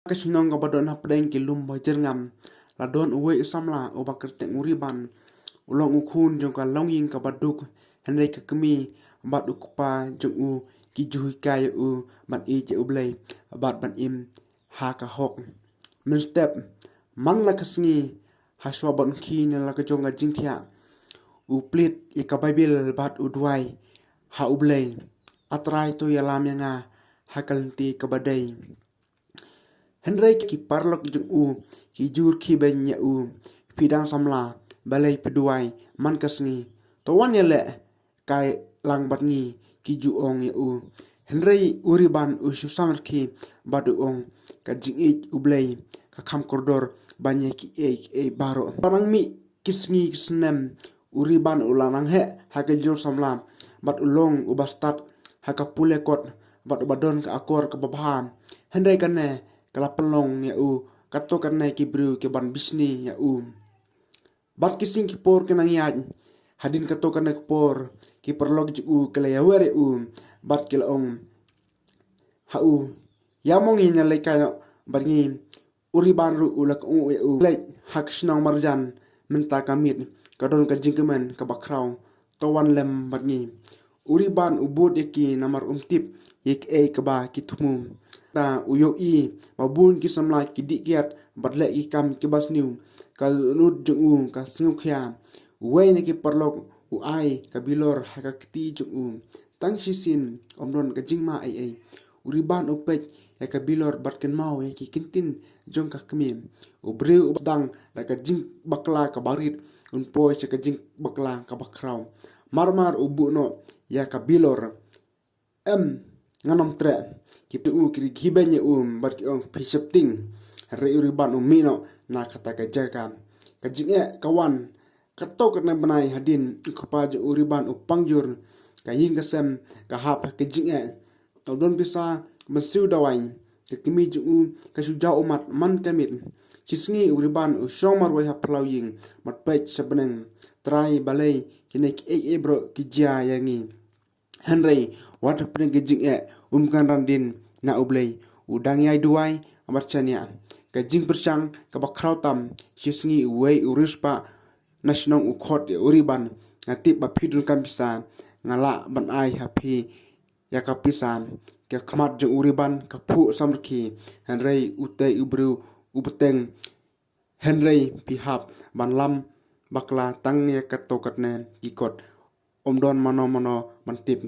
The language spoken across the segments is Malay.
Kasinong kabadon hapdeng kilum bajer ngam ladon uwe usamla ubakar teng uriban ulong ukun jong ka longing kabaduk henry kakemi bat ukpa jong u kijuhi kaya u bat i je ublay bat ban im ha ka hok min step man la kasngi haswa ban ki na la ka jong ka jingthia u plit i ka bible bat udwai ha ublay atrai to yalam yanga hakalti kabadai Henry ki parlok jung u ki jur ki benya u pidang samla balai peduai man kasni to wan yele kai lang bat ngi ki ju ong ya u Henry uriban u susamar ki badu ong ka jing ik ublay ka kham koridor banya ki e baro parang mi kisngi kisnem uriban ulanang he ha ka jur samla bat ulong ubastat ha ka pule kot bat badon ka akor ka babhan Henry kanne kala pelong ya u kato kanai ki bru ke ban bisni ya u bat kising ki por ke nang yaj hadin kato kanai ki por ki perlog ju u kala ya were u bat kila ong ha u ya mong nya le ka bat ngi uri ban ru u lak u ya u le hak snong marjan menta kamit kadon ka jingkemen ka bakraw to wan lem bat ngi uri ban ubud ki namar umtip yek e ka ba ki thumu ta uyo i babun ki samla ki dikiat badle ki kam ki basniu ka nut jung u ka singu khya we ne ki parlok u ai ka bilor ha ka kti jung u tang sisin omron ka jingma ai uriban upek ya ka bilor batken mau ya ki kintin jong ka kmi u breu dang la ka jing bakla ka barit un poi ka jing bakla ka bakraw marmar ubu no ya ka bilor nganom tre kitu u kiri gibenya bat ki ong pisepting re uriban mino na kata ka jaka ka jinge kawan kato ka na banai hadin kupa je uriban pangjur ka ying kasem ka hap ka jinge to don bisa masiu dawai ka kimi ju u ka suja umat man kamit chisngi uriban shomar wa haplau ying mat pech sabneng trai balai kine ki bro ki jia yangi Henry wat pring gijing kan randin na ublay udang yai duai abarchania ka jing persang ka bakraw tam sisngi uwei uruspa nasionong ukhot uriban ngati ba phidun kampisa ngala ban ai happy ya kapisan ka khamat jong uriban ka phu samrki Henry utei ubru ubteng Henry pihap ban lam bakla tang ya katokatnen ikot omdon mano mantip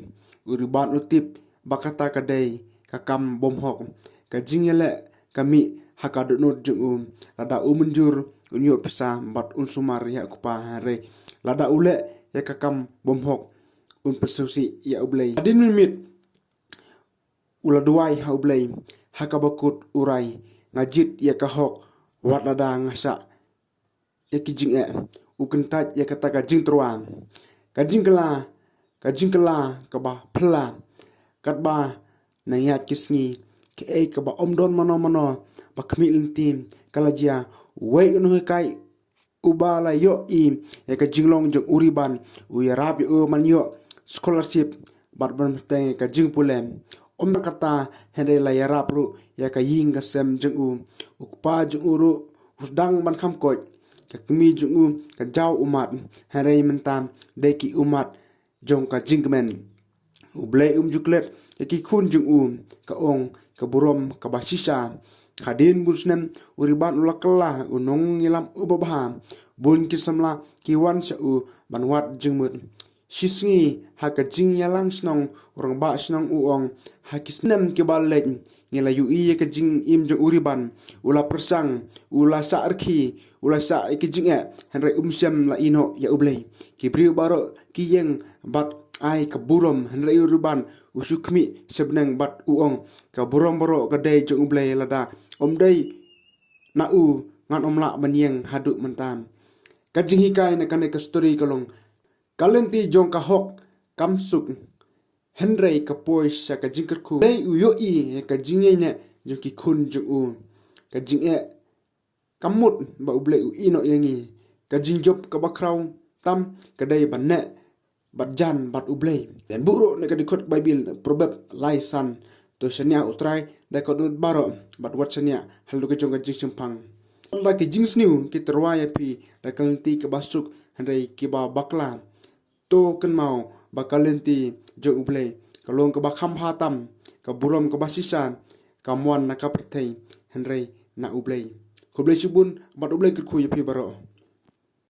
uriban utip bakata kadai kakam bomhok ka jingele kami hakadunut jung lada umunjur unyo pisa bat unsumar ya kupa hare lada ule ya kakam bomhok un persusi ya ublay adin mimit uladuai ha ublay hakabakut urai ngajit ya kahok wat lada ngasa ya kijinge ukentat ya kata ka jing truang ka jingkela ka ba phla katba na ya kisngi ke e ka ba omdon mano ba khmi lintim kalajia wei no kai ubala yo i ya ka jinglong jong uriban u ya rab yo man yo scholarship barban teng ka jingpulem om kata hende la ya rap ru ya ka ying ka sem jong u ukpa jong uru usdang ban kham koi ka kmi jong u ka jaw umat hare mentam deki umat jong ka jingmen ublay juklet ki khun jung ka ong ka burom ka basisa hadin busnem uriban ulakla unong ilam ubabha bun kisamla ki wan sa u banwat jingmut sisngi haka jing yalang snong urang ba snong uong hakisnem ki balek ngela yu i ka jing im jong uriban ula persang ula sarki ula sa ki jinge henry umsyam la ino ya ublay ki bri baro ki yeng bat ai ka burom henry uriban usukmi sebneng bat uong ka burom boro ka dai jong ublay lada omdai na u ngan omla banyeng hadu mentam ka jing hikai na kanai ka story kalong kalenti jong ka hok kamsuk henry ka pois sa ka jingker ku dai uyo i ka jinge ne jong ki khun jong u ka jinge kamut ba ublay u ino yangi ka jingjop ka bakraw tam ka dai banne bat jan bat ublay dan buro ne ka dikot bible proverb lai san to shania utrai da ko dut baro bat wat shania halu ke jong ka jing simpang la ke jing sniu ke terwa ya pi da kalenti ke basuk handai ke ba bakla to kan mau ba kalenti jo uble kalong ke ba kham hatam ka burom ke basisan kamuan na ka perthei handai na uble kublai subun bat uble ke khu ya pi baro